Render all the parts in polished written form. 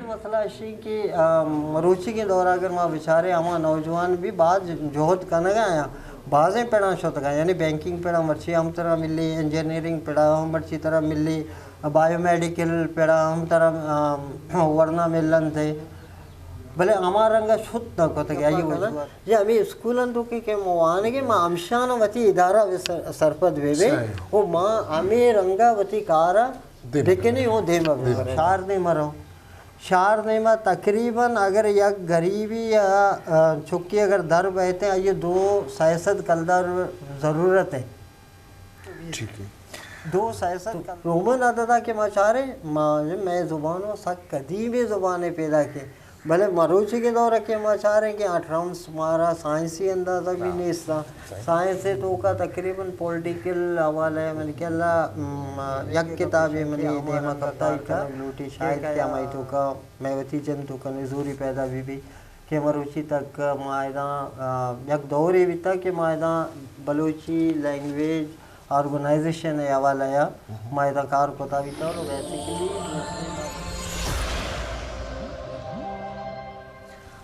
मसला है कि मरूची के दौर अगर माँ बेचारे हमारा नौजवान भी बाज जोहद करने गया बाजें पेड़ा शोत गए यानी बैंकिंग पेड़ा मर्ची हम तरह मिली इंजीनियरिंग पेड़ा हम मर्ची तरह मिली बायोमेडिकल पेड़ा हम तरह वरना मिलन थे भले हमारा रंगा शुद्ध न को गया ये बोला ये अभी स्कूल अंदर के मवाने के माँ अमशान वती इदारा सरपद वेवे वो माँ हमें रंगा वती कारा देखे नहीं वो दे शार नहीं मरो शार नहीं में तकरीबन अगर या गरीबी या छुक्की अगर दर बहते हैं ये 2 सैसद कलदार ज़रूरत है ठीक है 2 सैसद रोमन अदा के माचारे मैं ज़ुबानों सक कदीमी ज़ुबानें पैदा की भले मरूची के दौर के माचार हैं कि 18 हमारा साइंसी अंदाज़ा भी नहीं था साइंस से तो का तकरीबन पॉलिटिकल हवाला है मैंने क्या यक किताब है मैंने देमा कप्ता का लूटी शायद क्या मैं तो का मैं वती जन तो का नजूरी पैदा भी के मरूची तक मायदा यक दौर भी था कि मायदा बलूची लैंग्वेज ऑर्गेनाइजेशन है हवाला या मायदा कार कोता भी था और वैसे के लिए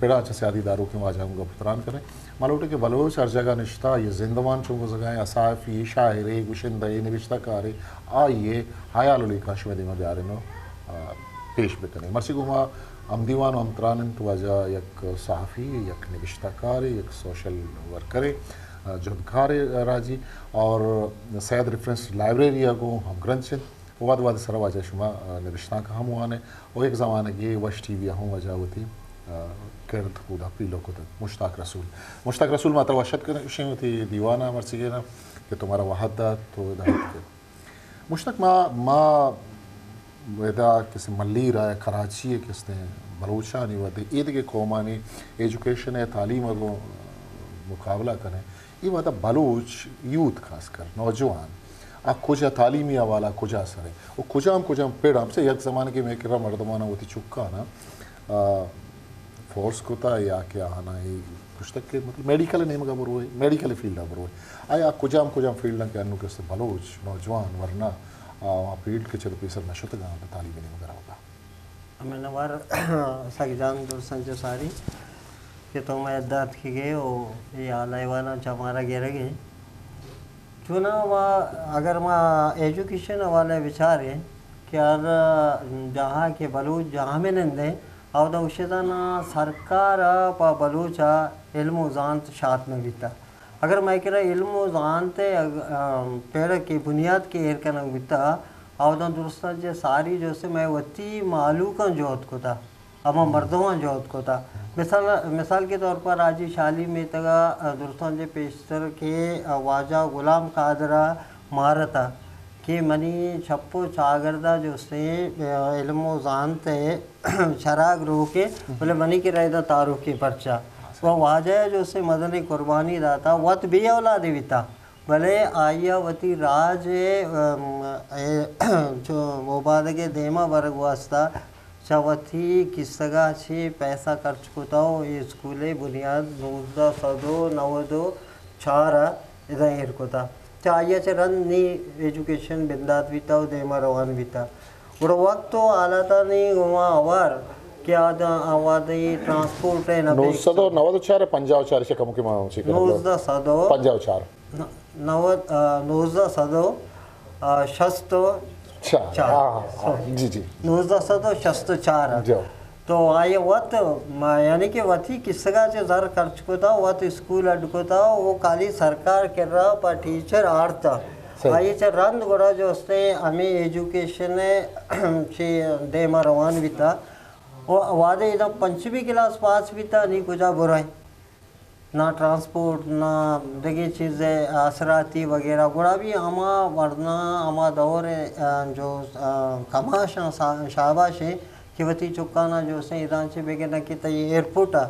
पेड़ा सियादी दारू के वाजाम का पुत्रान करें मालूम है कि बलोच हर जगह निश्ता ये जिंदवान चुंगो जगह असाफी शायरे गुशिंदे निविश्ता कारे आइए हायालुली काशवेदी में जा रहे नो पेश बिकने मर्सी गुमा हम दीवान हम त्रानन तो वजह एक सहाफ़ी एक निविश्ताकार एक सोशल वर्कर जुदकार राजी और सैद रेफरेंस लाइब्रेरी को हम ग्रंथ वाद वाद सर वजह शुमा निविश्ता का हम हुआ ने और एक ज़माने की वश टी वी हम वजह होती कर्द खुदा पीलो को तक मुश्ताक रसूल मात्र वशत कर होती दीवाना मर्सी के ना कि तुम्हारा वहदा तो मुश्ताक माँ वेदा किसी मल्ली रहा है कराची है किसने बलूचा नहीं होते ईद के कौमानी एजुकेशन है तालीम को मुकाबला करें ये मतलब बलूच यूथ खासकर नौजवान आप कुछ तालीमी हवाला कुछ असर है वो कुछ हम पेड़ हमसे एक ज़माने की मैं किरा मर्दमाना होती चुका ना फोर्स को था या क्या आना है कुछ तक के मतलब मेडिकल नहीं मगर बरो है मेडिकल फील्ड है बरो है आया कुछ हम फील्ड के अनु के बलूच नौजवान वरना फील्ड के चल पैसा नशत गाँव तालीम नहीं मगर होगा मैंने बार सगजान दूर संजय सारी कि तो मैं दाद की गए वो ये आलाइवाना चमारा गिर गए चुना वहाँ अगर मैं एजुकेशन वाले विचार है कि यार जहाँ के बलूच जहाँ में नंदे और तो उशेदाना सरकार पा बलूचा इल्म जानत शात में बीता अगर मैं कह रहा इल्म जानते पेड़ की बुनियाद के एर का नंग बीता और तो दुरुस्त जो सारी जो से मैं वती मालू का जोत को था अब मर्दों जोत को था मिसाल के तौर पर आजी शाली में तगा दुरुस्त जो पेशतर के वाजा गुलाम कादरा मारता कि मनी छप्पो चागरदा जो से इल्मो जानते शराग रो के बोले मनी के रहता तारू की पर्चा वह वाजह जो से मदनी कुर्बानी दाता वत भी औलाद विता भले आया वती राज जो मुबाद के देमा वर्ग वास्ता चवथी किसगा छे पैसा खर्च कोता हो ये स्कूले बुनियाद 1994 इधर एर कोता चाहिए चे रन नी एजुकेशन बिंदात बीता हो देमा रवान बीता और वक्त तो आला था नहीं वहाँ आवार क्या आवाज़ ये ट्रांसपोर्ट है ना 994 पंजाब 4 से कम के माँ उसी का 994 पंजाब 4 994 शस्तो 4 जी जी 994 शस्तो 4 तो आये वत यानी कि वती किसका जो जर खर्च को था वत स्कूल अड को था वो काली सरकार कर रहा पर टीचर आड़ता आइए चे रंद गोड़ा जो उसने हमें एजुकेशन से देमा रवान भी था वो वादे इधर 5वीं क्लास पास भी था नहीं कुछ बुराई ना ट्रांसपोर्ट ना देखिए चीज़ें असराती वगैरह गुड़ा भी हमा वरना हमा दौर जो कमाश शाबाश है कि वती चुकाना जो से इधर से बेगे ना कि ये एयरपोर्ट आ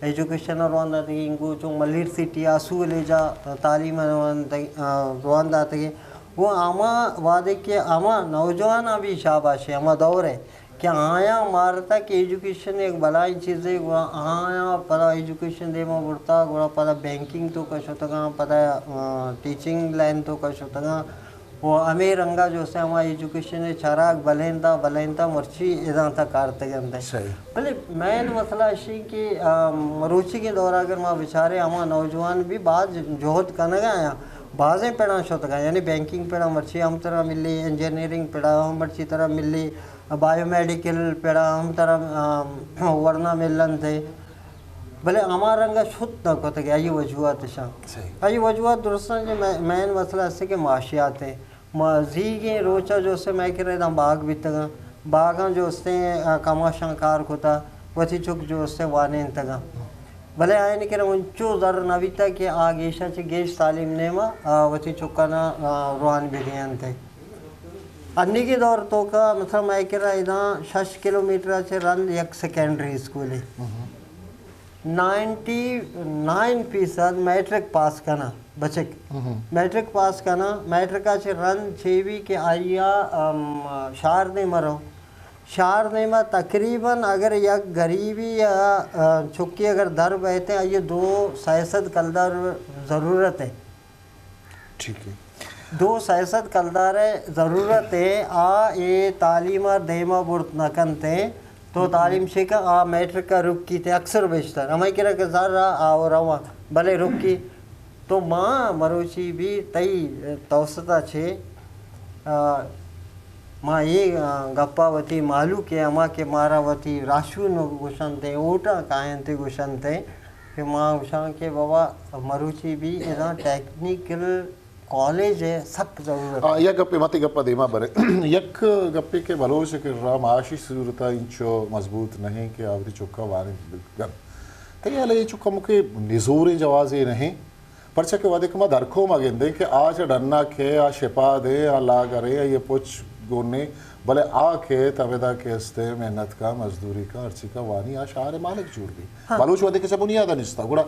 एजुकेशन रवाना थी इनको जो मलिर सिटी आसू ले जा तालीम रवाना थे वो आमा वादे के आमा नौजवान अभी शाबाश है आमा दौर है कि आया मारता कि एजुकेशन एक बलाई चीज़ है आया पता एजुकेशन दे में बुड़ता गोड़ा पता बैंकिंग तो कश होता पता टीचिंग लाइन तो कश होता वो अमे रंगा जो से हमारा एजुकेशन चराग बलेंता मर्ची इधर था कारते गंदे भले मेन मसला इसी कि रुचि के दौरा अगर माँ बेचारे हमारा नौजवान भी बाज जोहद करने गया बाजें पेड़ा शोतगा यानी बैंकिंग पेड़ा मर्ची हम तरह मिली इंजीनियरिंग पेड़ा हम मर्ची तरह मिली बायोमेडिकल पेड़ा हम तरह वरना मिलन थे भले हमारा रंगा शुद्ध न को थे आई वजूहत शाह आई वजूहत दुरुस्त जो मेन मसला ऐसे कि माशियात है जी के रोचा जो से मैं कह रहा बाग भी तगा बागा जो उससे कमा शंकार होता वही चुक जो उससे वाने तगा भले आए नहीं कह रहा उनचो जर नवीता के आगेशा चे गेश तालीम ने मा वही चुका ना रुआन बिरियान थे अन्नी के दौर तो का मतलब मैं कह रहा इधर 6 किलोमीटर से रन एक सेकेंडरी स्कूल है 99% मैट्रिक पास करना बच्चे मैट्रिक पास करना मैट्रिक का रन छेवी के आइया शार नहीं मरो शार नहीं में तकरीबन अगर यह गरीबी या चुक्की अगर दर बहते हैं ये 2 कलदार ज़रूरत है ठीक है 2 कलदार है ज़रूरत है आ ये तालीम देमा बुर्त नकनते तो तालीम शेखा आ मैट्रिक का रुक की थे अक्सर बेचतर हमें कह रहा ज़रा आओ रवा भले रुक की तो माँ मरोची भी तई तौसता छे माँ ये गप्पावती मालू के अमा के मारावती राशु नो गुशन थे ओटा कायन थे गुशन थे फिर माँ उषा के बाबा मरुचि भी इधर टेक्निकल कॉलेज है सख्त जरूरत या गप्पे मती गप्पा देमा बरे यक गप्पे के भलोश के राम आशीष जरूरता इंचो मजबूत नहीं के आवरी चुक्का वाने गन ते याले चुक्का मुके निजोरे जवाजे नहीं परचा के वादे कमा दरखो मगेंदे कि आज डरना के आ शिपा दे आ ला करे ये पुछ गोने भले आ के तवेदा के हस्ते मेहनत का मजदूरी का अर्ची का वानी आ शारे मालिक जुड़ भी भलोश वादे के सब बुनियाद निस्ता गुड़ा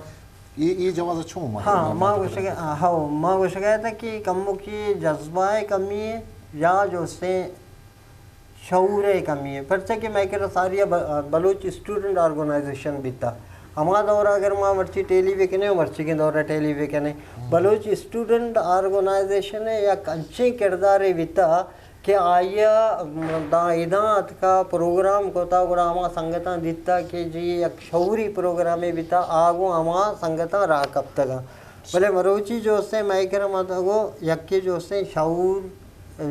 ये जवाब अच्छा हूँ हाँ माँ वो शिकायत है कि कमों की जज्बाए कमी है या जो से शऊर कमी है पर कि मैं कह रहा सारी बलूच स्टूडेंट ऑर्गेनाइजेशन भी था हमारा दौरा अगर माँ मर्ची टेलीविजन है मर्ची के दौरा टेलीविजन है बलूच स्टूडेंट ऑर्गेनाइजेशन है या कंचे किरदार विता कि आया दाइदात का प्रोग्राम को था गुड़ा हमारा संगता दिता कि जी एक शौरी प्रोग्राम है बिता आगो हमारा संगता रहा कब तक भले मरोची जो से मैं कह रहा मत गो यक्के जो से शऊर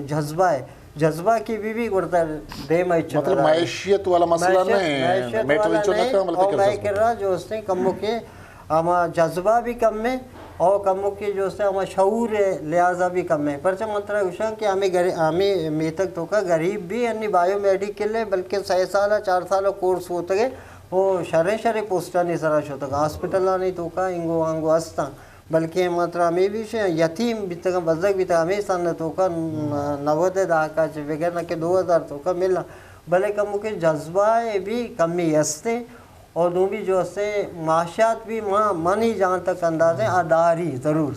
जज्बा की भी गुड़ता दे मैं मतलब मैशियत वाला मसला नहीं मैं कह रहा जो से कम के हमारा जज्बा भी कम में और कमों की जो से हमारा शऊर लिहाजा भी कम है पर मतलब उषा कि हमें मेतक तो का गरीब भी अन्य बायोमेडिकल है बल्कि 6 साल 4 साल कोर्स होते गए वो शरे पोस्टर नहीं सराश होता हॉस्पिटल नहीं तो का इंगो आंगो हस्ता बल्कि मतलब हमें भी यतीम भी तक बजक भी तक हमें सन तो का 90 दहाका वगैरह के 2000 तो का मिला भले कमों के जज्बा भी कमी हंसते और दो भी जो से माशात भी माँ मन ही जहाँ तक अंदाज़ है आदारी ज़रूर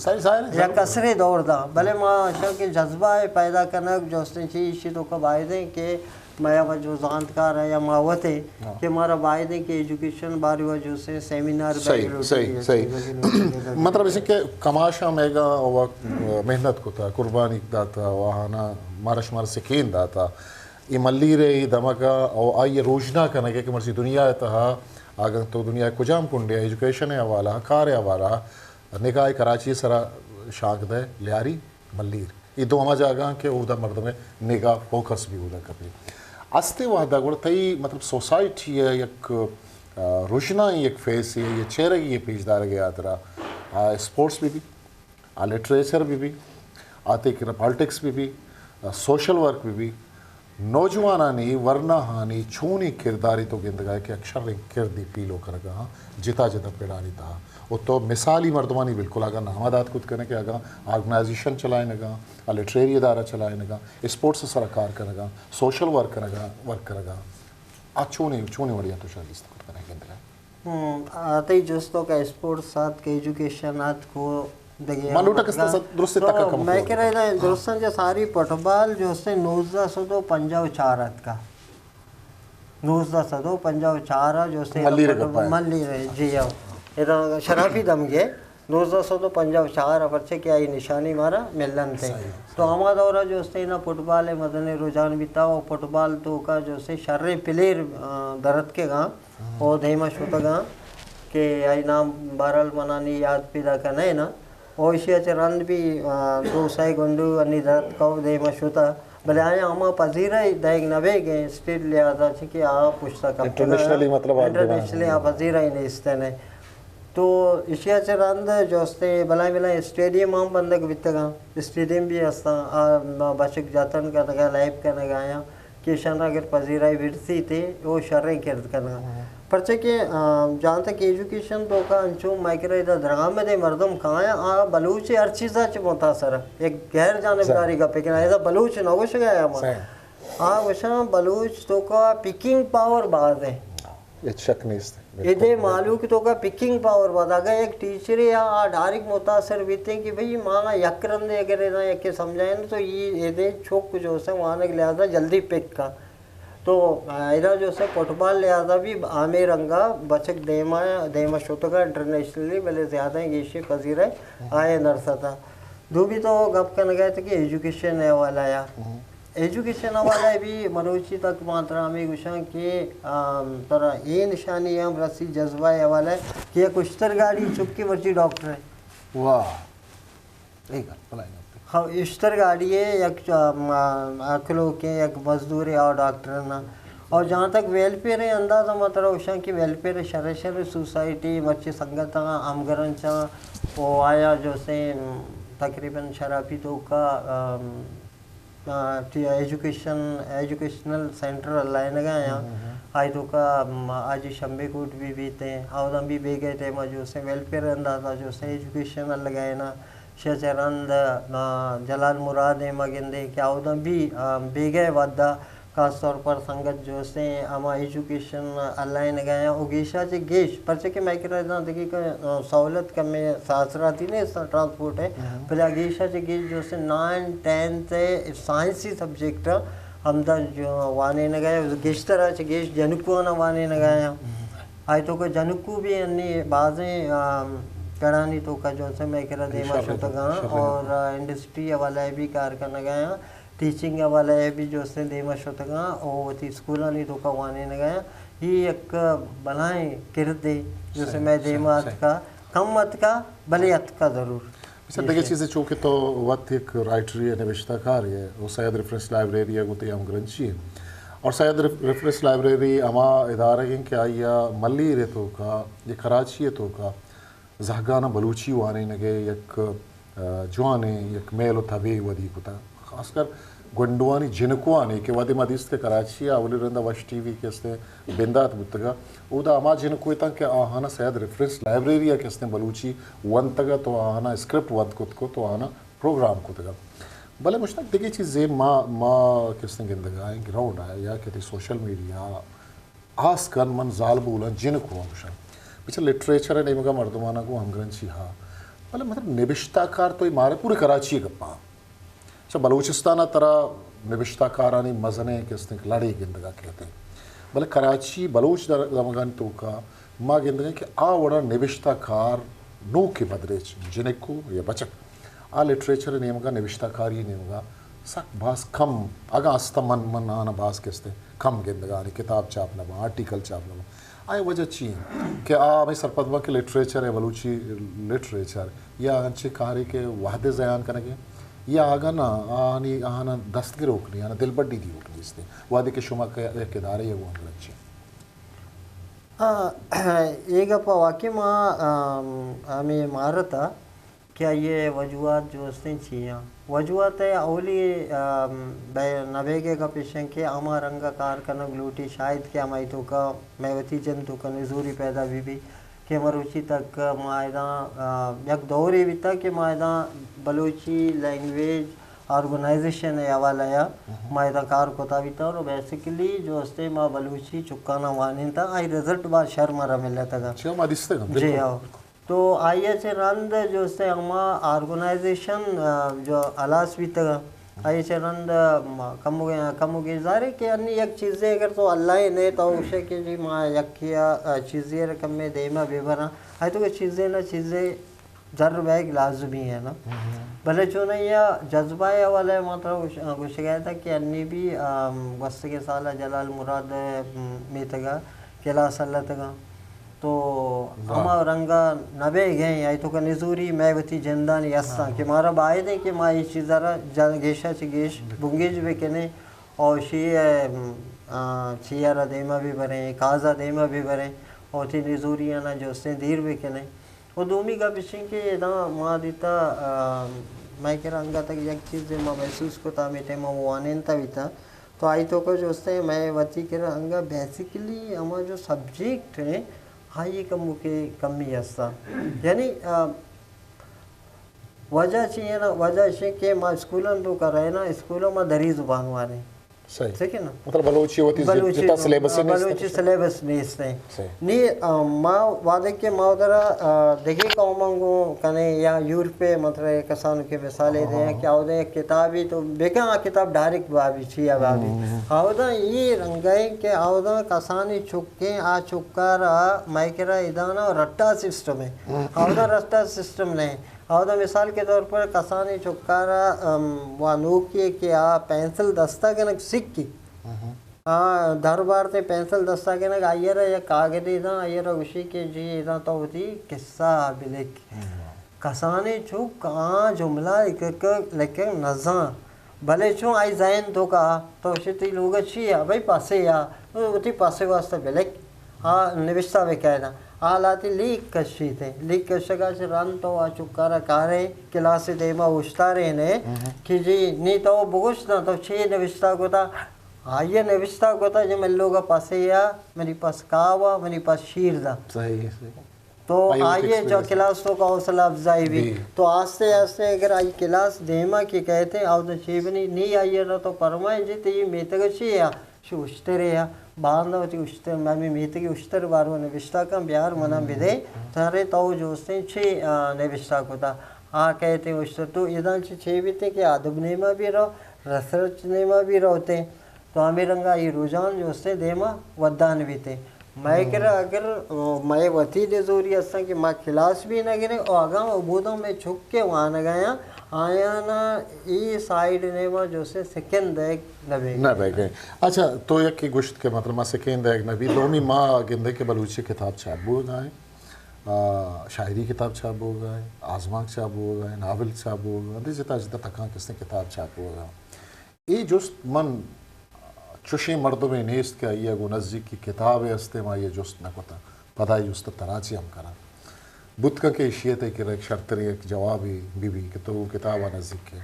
या कसरे दौड़ दा भले माशा के जज्बा है पैदा करना जो से चीज़ तो कब आए थे कि मैं जो जानकार है या मावत है कि हमारा वायदे के एजुकेशन बारे वजह से सेमिनार सही मतलब इसे के कमाशा मेगा मेहनत को था कुर्बानी दाता वहाना मारश मार सिकेन दाता ये मल्ली रे दमका और आइए रोजना करना कि मर्सी दुनिया तहा आगे तो दुनिया कुजाम कुंडे एजुकेशन हवाला कार हवाला निकाय कराची सरा शाक दे लियारी मल्लीर ये दो हमा जागा के उदा मर्द में निगाह फोकस भी उदा कभी अस्ते वादा गुड़ तई मतलब सोसाइटी है एक रोशना एक फेस है ये चेहरे की ये पेजदार गया तरह स्पोर्ट्स भी लिटरेचर भी आते कि पॉलिटिक्स भी सोशल वर्क भी नौजवाना ने वरना हानि छूनी किरदारी तो गिंदगा कि अक्षर किरदी पीलो कर गा जिता पेड़ानी था वो तो मिसाली मर्दमानी बिल्कुल आगा नामादात खुद करने के आगा ऑर्गेनाइजेशन चलाए नगा लिटरेरी अदारा चलाए नगा स्पोर्ट्स सरकार करेगा सोशल वर्क करेगा छूनी बढ़िया तो शायद करने गिंदगा आते ही दोस्तों का स्पोर्ट्स साथ के एजुकेशन आत को तो मैं कह रहा दोस्तों जो सारी फुटबॉल जो से 1954 का 19 सदो 54 जो से मल्ली रे गप्पा है। मल्ली रे जी आओ इधर शराफी दम के 1954 बच्चे क्या ये निशानी मारा मिलन थे तो हमारा दौरा जो से ना फुटबॉल है मदने रुझान बिताओ फुटबॉल तो का जो से शर्रे प्लेयर दरद के गाँ और धीमा शुता गाँ के आई नाम बारल मनानी याद पिदा का नहीं ना और इसी रंद भी दो साई गुंडू अन्नी दरद का धीमा शुता भले आया हम पजीरा दाइग नबे गए स्टेट ले आता थी कि आप पुस्तक इंटरनेशनली मतलब इंटरनेशनली आप पजीरा ही नहीं इसते नहीं तो इशिया रंद जो भलाई भलाई स्टेडियम हम बंदक बितगा स्टेडियम भी हस्ता बचक जातन करने लाइव करने आया किशन अगर पजीराई विरसी थे वो शर्रे किरद करना परचे के जहाँ तक एजुकेशन तो का अंचू माइक्रो इधर दरगाह में दे मर्दम कहाँ है बलूच हर चीज़ा च मुतासर एक गैर जानबदारी का पिकिंग ऐसा बलूच नौश गया वशा बलूच तो का पिकिंग पावर बाद है ये शक नहीं इसते इधे मालूम कि तो का पिकिंग पावर बाद अगर एक टीचर या डायरेक्ट मुतासर बीते कि भाई माँ यकरम दे अगर ना यके समझाए ना तो ये इधे छोक जो से वहाँ के लिहाजा जल्दी पिक का तो इधर जो से फुटबॉल लिहाजा भी आमे रंगा बचक देमा शोतका इंटरनेशनली भले ज़्यादा गेशी पजीर है आए नरसा था दो भी तो गप करने गए थे कि एजुकेशन है वाला या एजुकेशन वाला भी मरोची तक मात्रा में गुशा के तरह ये निशानी हम रसी जज्बा है वाला है कि एक उश्तर गाड़ी चुपकी वर्ची डॉक्टर है वाह एक हाँ इश्तर गाड़ी है एक अकलों के एक मजदूर है और डॉक्टर ना और जहाँ तक वेलफेयर है अंदाज़ा मतलब उषा की वेलफेयर शर शर सोसाइटी मच्छी संगत आमगरन चा वो आया जो से तकरीबन शराफी तो का एजुकेशनल सेंटर अल्लाह ने गया आई तो का आज शंबे कोट भी बीते आवदम भी बे गए थे जो से वेलफेयर अंदाजा जो से एजुकेशन लगाए ना शचरंद जलाल मुराद मगिंदे क्या आवदम भी बे गए वादा खास तौर पर संगत जो से आमा एजुकेशन अल्लाह ने गया उगीशा से गेश परचे के माइक्रो देखिए का सहूलत का में सासराती ने ट्रांसपोर्ट है पहले अगीशा से गेश जो से 9, 10 साइंसी सब्जेक्ट हम जो वाने न गए गेश तरह से गेश जनकू न वाने न गया आई तो को जनकू भी अन्य बाजें करानी तो का जो से माइक्रो देमा शतगा और इंडस्ट्री वाला भी कार करना गया टीचिंग वाला है भी जो से देमा शतगा और ती स्कूल नहीं तो का वाने न गया ये एक बनाए किरदे जो से मैं देमा का कम मत का भले अत का ज़रूर सर देखिए चीज़ें चूँकि तो वक्त एक राइटरी है नविश्ताकार है वो सैयद रेफरेंस लाइब्रेरी है गुते हम ग्रंथी है और सैयद रेफरेंस लाइब्रेरी अमा इदारे हैं क्या या मल्ली रेतो का ये कराची है तो का जहगाना बलूची वाने नगे एक जवाने एक मेल तबे वदी कुता खासकर गुंडवानी जिनकुआनी के वादे मदीस के कराची अवली रंदा वश टीवी के स्ते बिंदात बुतगा उदा अमा जिनको इतना के आहाना सैयद रेफरेंस लाइब्रेरी के स्ते बलूची वन तगा तो आहाना स्क्रिप्ट वद कुत को तो आहाना प्रोग्राम को तगा भले मुश्तक देखिए चीज़ें माँ किसने गिंदगा है ग्राउंड है या कहते सोशल मीडिया आस कर मन जाल बोला जिनको मुश्तक पीछे लिटरेचर है नहीं मगा मर्दमाना को हम ग्रंथी हाँ भले मतलब निबिश्ताकार तो ये मारे पूरे कराची गप्पा अच्छा बलूचिस्तान तरह निबिश्ताकारानी मजने किसने लड़ी गिंदगा कहते हैं भले कराची बलूच दमगान तो का माँ गिंदगा कि आ वड़ा निबिश्ताकार नो के मदरेच जिनको या बचक आ लिटरेचर नेम का निबिश्ताकार ही नेम का सक बास कम अगा आस्ता मन आना बास किसते कम गिंदगा किताब चाप नवा आर्टिकल चाप नवा आए वजह ची कि आ मैं सरपदवा के लिटरेचर है बलूची लिटरेचर या अच्छे कार्य के वादे जयान करेंगे या आगा ना आनी आना दस्तगिर रोकनी आना दिल बड्डी दी रोकनी इसने वादे के शुमा के किनारे ये वो हम अच्छे एक अपा वाकई माँ हमें मारता क्या ये वजूहत जो उसने छिया वजूहत है अवली नबे के का पेशन के आमा रंगा कार करना ग्लूटी शायद के हमारी तो का मैवती जंतु का नजूरी पैदा भी के मरुचि तक मायदा यक दौरे भी तक के मायदा बलूची लैंग्वेज ऑर्गेनाइजेशन है वाला या मायदा कार कोता भी था और बेसिकली जो उससे माँ बलूची चुकाना वानी था आई रिजल्ट बाद शर्म रहा मिला था जी हाँ तो आइए से रंद जो से हमा ऑर्गेनाइजेशन जो अलास भी तक आई चरंद कम ज़ाहिर कि अन्य एक चीज़ें अगर तो अल्लाह ने तो उसे कि जी माँ यकिया चीज़ें रकम में देमा बेबरा आई तो चीज़ें ना चीज़ें जर बैग लाजमी है ना भले चो नहीं या जज्बा वाला मतलब कुछ कहा था कि अन्य भी वस्त के साल जलाल मुराद मीतगा किला सल्लतगा तो हमा रंगा नबे गए आई तो का निजूरी मैं वती जंदान यस्सा कि मारा बाय दे कि माँ इस चीज़ारा गेशा चिगेश बुंगेज वे कने और शियारा देमा भी भरे काजा देमा भी भरे और थी निजूरी ना जो से दीर भी कने और दूमी का पिछे के ना माँ दिता मैं कह रहा तक एक चीज़ माँ महसूस को था मीठे माँ वो आनेता भी था तो आई तो को जो से मैं वती कह रहा बेसिकली हमारा जो सब्जेक्ट है हाई कम के कमी हस्ता यानी वजह चाहिए ना वजह से कि माँ स्कूलों तो कर रहे ना स्कूलों में दरी जुबान वाले सही ठीक है ना मतलब बलूची होती जितना सिलेबस है बलूची सिलेबस नहीं इसने नहीं माँ वादे के माँ उधर देखिए कौमंगो कने या यूरोप पे मतलब कसानों के मिसालें दें क्या होते हैं किताबी तो बेका किताब डायरेक्ट बाबी छिया बाबी आवदा ये रंगाई के आवदा कसानी चुक्के आ चुक्कारा माइकरा इदाना रट्टा सिस्टम है आवदा रट्टा सिस्टम नहीं आवदा मिसाल के तौर पर कसानी चुक्कारा वानूकी के आ पेंसिल दस्ता के नक सिक्की दर बार ते पेंसिल दस्ता के नक आयरा या कागदी दा आयरा उसी के जी इदा तो होती किस्सा बिलिक कसानी चुक आ जुमला लेके नजा भले छो आई जैन तो का तो शिती लोग अच्छी है भाई पासे या उती पासे वास्ते बिलिक निविष्टा वे कहना आलाती लीक कशी थे लीक कशगा से रन तो आ चुका कारे क्लास देमा उश्तारे ने कि जी नी तो बुगुश ना तो छे निविष्टा को था आइए निविष्टा को था जो मैं लोग पासे या मेरी पास कावा मेरी पास शीर दा सही तो आइए जो क्लास तो का हौसला अफजाई भी तो आस्ते आस्ते अगर आई क्लास देमा की कहते हैं आओ तो छेबनी नहीं आइए ना तो परमाई जी तो ये मेतगशी या शु उश्तरे या बांधवती उश्तर मैं मीतगी उश्तर बारो ने विष्टा का बिहार मना बिदे तारे तो जो से छे ने विष्टा को था कहते उश्तर तो इधर छे भी थे कि अदब नेमा भी रहो रिसर्च नेमा भी रहते तो हमें रंगा ये रुझान जो से देमा वदान भी थे मैं कह रहा अगर मैं वती दे जोरी असा कि माँ खिलास भी ना गिरे और आगा उबूदों में छुप के वहाँ न गया आया ना ये साइड ने वो जो से सेकंड एक नबी ना बह गए अच्छा तो एक की गुश्त के मतलब माँ सेकंड एक नबी दोमी माँ गिंदे के बलूची किताब छाप हो गए शायरी किताब छाप हो गए आजमाक छाप हो गए नावल छाप हो गए जितना जितना तक किसने किताब छाप हो गया ये जुस्त मन चुशी मर्दों में नेस्त के आइए गो नज़दीक की किताब है हस्ते माँ ये जुस्त न कोता पदाई जुस्त तराची हम करा बुद्ध के इशियत है कि एक शर्तरी एक जवाबी बीबी कि तो किताब नज़दीक के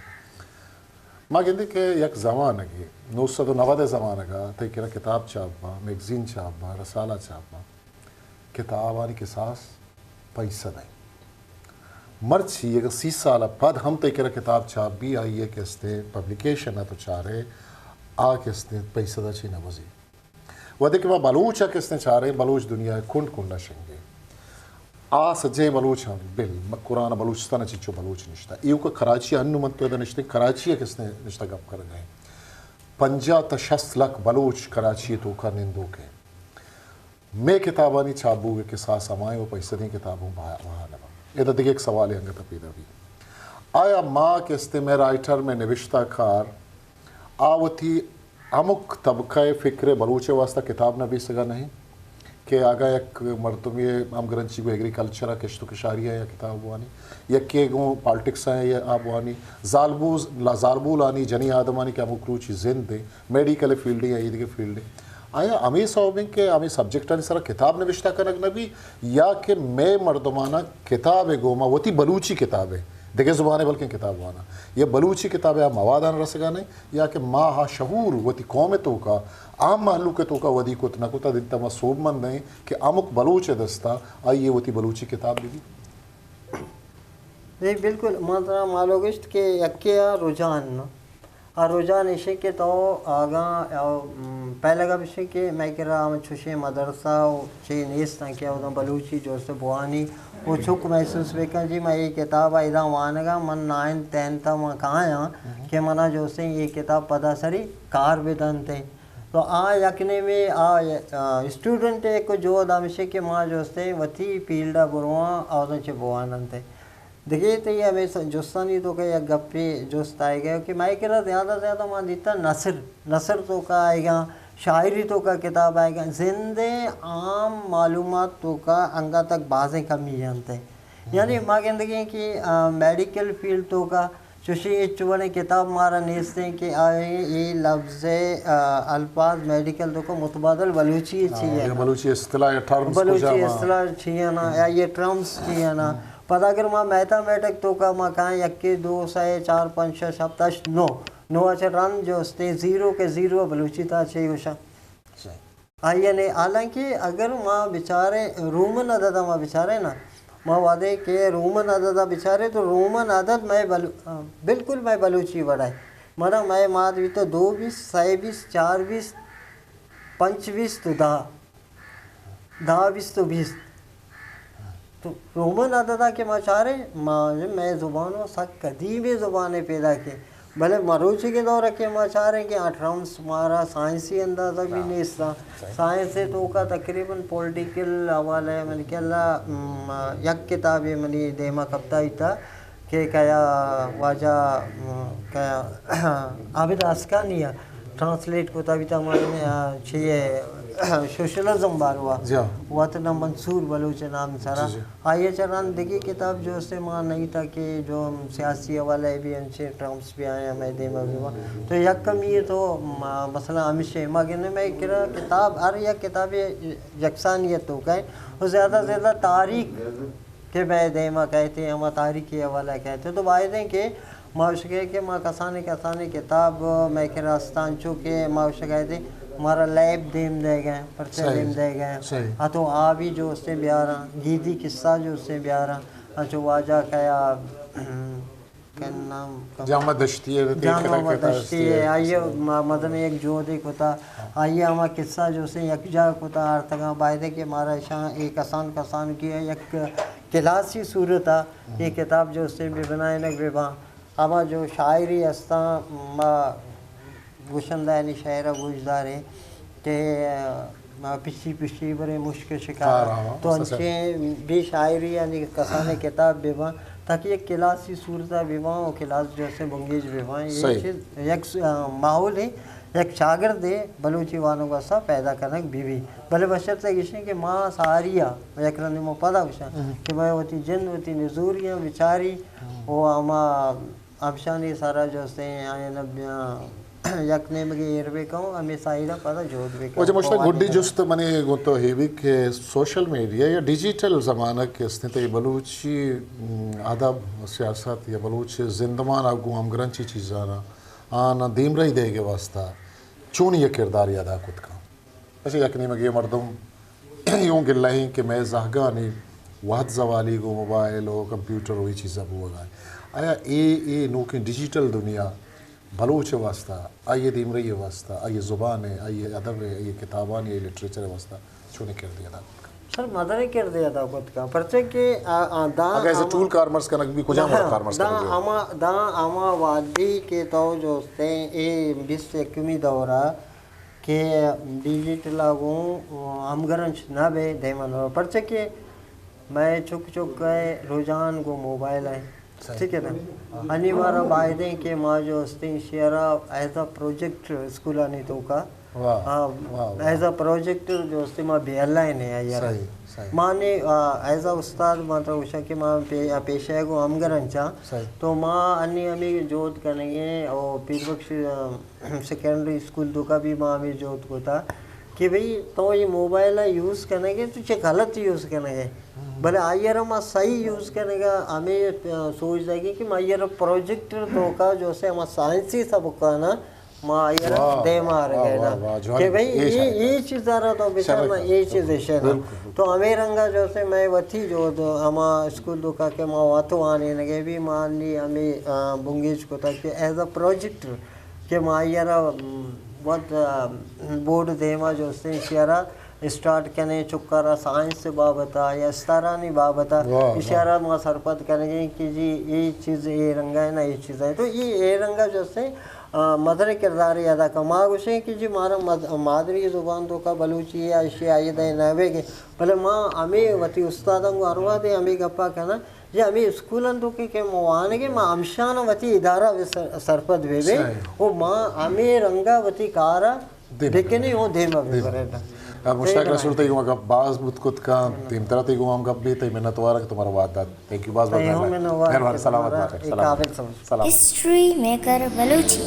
माँ कहते कि एक ज़माना की 1990 ज़माना का तो कि किताब छाप बा मैगजीन छाप बा रसाला छाप बा किताब आनी के सास पैसा नहीं मर्ची अगर 30 साल बाद हम तो किताब छाप भी आई है कि इसते पब्लिकेशन ना तो चाह रहे आ किसने पैसा दा छी नवजी वदे के बलूच आ किसने चाह रहे बलूच दुनिया कुंड कुंडा शेंगे आ सजे बलूच हम बिल कुरान बलूचिस्तान चिचो बलूच निश्ता यू का कराची अनुमत तो निश्ते कराची किसने निश्ता गप कर गए 50 लाख बलूच कराची तो का निंदो के मैं किताबानी छाबू के साथ समाए वो पैसे नहीं किताबों वहाँ लगा ये तो देखिए एक सवाल है अंगत पैदा भी आया माँ किसते में राइटर में निविष्टा कार आवती अमुक तबका फ़िक्र बलूचे वास्ता किताब न भी सगा नहीं कि आगा एक मरतब ये हम ग्रंथी को एग्रीकल्चर किश्त किशारी है या किताब वानी या के गो पॉलिटिक्स है या आप वानी जालबू लानी जनी आदमानी के अमुक रूचि जिंद दे मेडिकल फील्ड या ईद के फील्ड आया अमी सौबिंग के अमी सब्जेक्ट सर किताब नविश्ता करक नबी या कि मैं मर्दमाना किताब है गोमा वती बलूची किताब है देखे ज़ुबान बल्कि किताब वाना ये बलूची किताब है मवादान रसगा नहीं या कि माँ हा शहूर वती कौम तो का आम महलू के तो का वदी को न कुता दिन तमा सोबमंद नहीं कि अमुक बलूच दस्ता आइए वती बलूची किताब भी जी बिल्कुल मतलब मालोगिस्ट के यक्या रुझान और रोजान इसे के तो आगा पहले का विषय के मैं कह रहा हूँ छुशे मदरसा छे नेस ना क्या होता बलूची जो से बुआनी वो छुक महसूस बेका जी मैं ये किताब आइदा वानगा मन 9 10 था मैं कहाँ यहाँ कि मना जो से ये किताब पता सरी कार वेदन थे तो आ यकने में आ स्टूडेंट एक जो दामिशे के माँ जो से वती फील्डा बुरवा और चे बुआनन थे देखिए तो ये हमें जोस्तानी तो का या गप्पे जोस्त आएगा कि मैं कह रहा ज़्यादा से ज़्यादा मां जितना नसर तो का आएगा शायरी तो का किताब आएगा जिंदे आम मालूमात तो का अंगा तक बाज़ें कमी जानते हैं यानी माँ कहते कि मेडिकल फील्ड तो का चुशी चुवने किताब मारा नेस्ते कि आए ये लफ्ज़ अल्फाज मेडिकल तो को मुतबादल बलूची चाहिए बलूची इस्तिलाह चाहिए ना या ये टर्म्स चाहिए ना पता अगर माँ मैथमेटिक तो का माँ कहाँ 1 2 6 4 5 6 7 8 9 9 अच्छा रन जो उसते 0 के 0 बलूचिता चाहिए उषा आइए नहीं हालांकि अगर माँ बेचारे रोमन अदद माँ बेचारे ना माँ वादे के रोमन अदद बेचारे तो रोमन अदद मैं बिल्कुल मैं बलूची बढ़ाए मना मैं माँ भी तो 2 20 6 20 4 20 5 20 तो 10 20 तो 20 तो रोमन अददा के माचारे मैं ज़ुबानों सक कदीम ज़ुबानें पैदा के भले मरूची के दौर के माचारे के 18 मारा साइंसी अंदाज़ा भी नहीं था साइंस से तो का तकरीबन पॉलिटिकल हवाले मैंने क्या यक किताब मनी देमा कप्ता ही था कि क्या वाजा क्या आबिद अस्कानिया ट्रांसलेट को तभी तक हमारे छे सोशलिज्म बार हुआ तो ना मंसूर बलूच नाम सारा आइए चरान देखिए किताब जो से माँ नहीं था कि जो सियासी वाले भी अच्छे टर्म्स भी आए मैं दे में तो यक कम ये तो मसला हमेशा माँ कहने मैं कह किताब हर यह किताब यकसानियत तो कहे और ज़्यादा से ज़्यादा तारीख के बैदे माँ कहते हैं हम तारीख के हवाला कहते तो वायदे के माउशके के माँ कसाने किताब मैं कह रास्तान चुके माउशे कहते हमारा लैब देम दे गए पर्चे देम दे गए हाँ तो आ भी जो उससे ब्यारा गीदी किस्सा जो उससे ब्यारा जो वाजा क्या नाम जामा दश्ती है आइए मदन एक जो देख होता आइए हमारा किस्सा जो से यकजा होता अर्तगा बायदे के हमारा शाह एक कसान की है एक क्लासी सूरत आ ये किताब जो उससे भी बनाए न बेबा अब जो शायरी हस्ता गुशंदा यानी शायरा गुजदार है कि पिछी बड़े मुश्किल शिकार तो अच्छे भी शायरी यानी कसाने किताब बेवा ताकि एक क्लासी सूरत बेवा और क्लास जो से बंगेज बेवा ये चीज़ एक माहौल है एक शागिर्द है बलूची वालों का सा पैदा करने बीवी भले बशर से किसी के माँ सारिया एक रन में पता विषय कि भाई होती जिन होती नजूरियाँ बेचारी वो आमा अबशानी सारा जो से आए नब्या यकने में एरवे कहूँ हमें साइरा पता जोड़ भी वो जो मुझे गुड्डी जुस्त मने गुंतो हेवी के सोशल मीडिया या डिजिटल ज़माना के स्थिति ये बलूची अदब सियासत या बलूची जिंदमान आपको हम ग्रंथी चीज़ाना आना दीम रही देगे वास्ता चुन ये किरदार यादा खुद का ऐसे यकने में ये मर्दम यूँ गिल्लाही कि मैं जहगानी वाद जवाली को मोबाइल हो कंप्यूटर हो ये चीज़ अब हुआ आया ये नू की डिजिटल दुनिया बलूच वास्ता आइए दीमरी वास्ता आइए ज़ुबान है आइए अदब है आइए किताबान है लिटरेचर वास्ता चुने कर दिया था सर मदर कर दिया था खुद का परचे के दा अगर ऐसे टूल कार्मर्स का नकबी कुछ हमारा कार्मर्स का दा आमा वादी के तो जो से ए 20 एकमी दौरा के डिजिटल लागू हमगरंच ना बे देमन परचे के मैं चुक गए रोजान को मोबाइल है ठीक है ना अनिवार्य वायदे के माँ जो शेयरा एज अ प्रोजेक्ट स्कूल आने तो का एज अ प्रोजेक्ट जो माँ बेलाइन है यार माँ ने एज अ उस्ताद मतलब उषा के माँ पेशा को हम गरंचा तो माँ अन्य हमें जोत करेंगे और पीरबख्श सेकेंडरी स्कूल तो का भी माँ हमें जोत को था कि भाई तो ये मोबाइल यूज़ करेंगे तो ये गलत यूज़ करेंगे भले आइयर हम सही यूज़ करने का हमें सोच जाएगी कि आइयर प्रोजेक्टर तो का जो से हम साइंसी सब का ना माँ आइयर दे मार गए ना कि भाई ये चीज़ आ रहा तो बेचारा ये चीज़ है ना तो हमें रंगा जो से मैं वथी जो हम स्कूल दो का के माँ वातो आने लगे भी मान ली हमें बुंगेज को था कि एज अ प्रोजेक्टर कि माँ यारा बहुत बोर्ड देमा जो से इशारा स्टार्ट करने चुका साइंस से बाबता या इस तरह नहीं बाबता इशारा माँ सरपत करेंगे कि जी ये चीज़ ये रंगा है ना ये चीज़ है, तो ये रंगा जो से मदर किरदार अदा का माँ उसे कि जी मारा मादरी ज़ुबान तो का बलूची या इशिया ये दे नवे के भले माँ हमें वती उस्तादों को अरवा दे हमें गप्पा कहना जे हमें स्कूलन तो के मुआन के माँ अमशान वती इदारा सरपत वेवे वो माँ हमें रंगा वती कारा देखे नहीं वो देमा वेवरेटा मुश्ताक रसूल तई गुमा कब बाज बुतकुत का तीन तरह तई गुमा कब भी तई मेहनत वारा के तुम्हारा वादा थैंक यू बाज बाज मेहरबान सलामत बात सलाम हिस्ट्री मेकर बलूची।